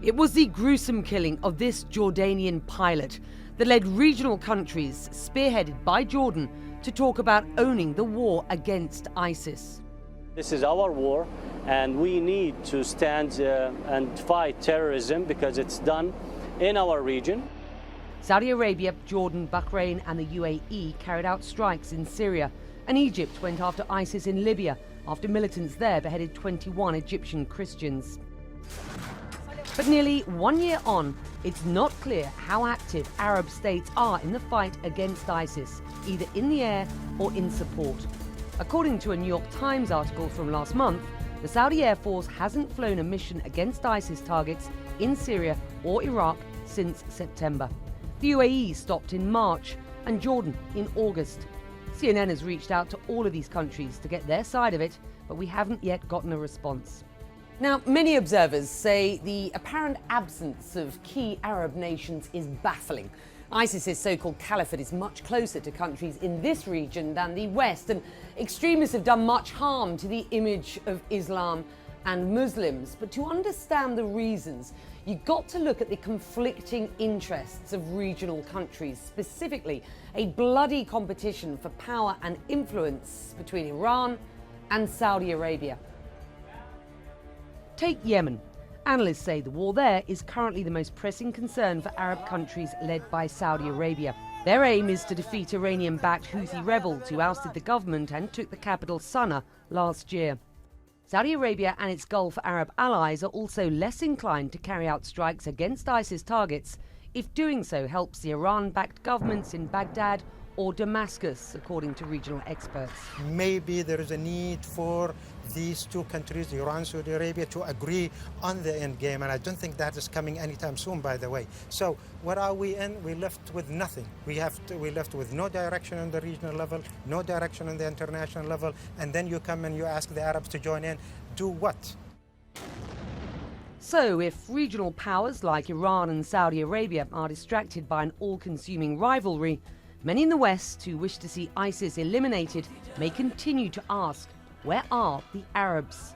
It was the gruesome killing of this Jordanian pilot that led regional countries, spearheaded by Jordan, to talk about owning the war against ISIS. This is our war, and we need to stand and fight terrorism because it's done in our region. Saudi Arabia, Jordan, Bahrain and the UAE carried out strikes in Syria, and Egypt went after ISIS in Libya after militants there beheaded 21 Egyptian Christians. But nearly 1 year on, it's not clear how active Arab states are in the fight against ISIS, either in the air or in support. According to a New York Times article from last month, the Saudi Air Force hasn't flown a mission against ISIS targets in Syria or Iraq since September. The UAE stopped in March and Jordan in August. CNN has reached out to all of these countries to get their side of it, but we haven't yet gotten a response. Now, many observers say the apparent absence of key Arab nations is baffling. ISIS's so-called caliphate is much closer to countries in this region than the West, and extremists have done much harm to the image of Islam and Muslims. But to understand the reasons, you've got to look at the conflicting interests of regional countries, specifically a bloody competition for power and influence between Iran and Saudi Arabia. Take Yemen. Analysts say the war there is currently the most pressing concern for Arab countries led by Saudi Arabia. Their aim is to defeat Iranian-backed Houthi rebels who ousted the government and took the capital Sana'a last year. Saudi Arabia and its Gulf Arab allies are also less inclined to carry out strikes against ISIS targets if doing so helps the Iran-backed governments in Baghdad or Damascus, according to regional experts. Maybe there is a need for these two countries, Iran and Saudi Arabia, to agree on the end game, and I don't think that is coming anytime soon, by the way. So what are we in? We're left with nothing. We're left with no direction on the regional level, no direction on the international level, and then you come and you ask the Arabs to join in. Do what? So if regional powers like Iran and Saudi Arabia are distracted by an all-consuming rivalry, many in the West who wish to see ISIS eliminated may continue to ask, where are the Arabs?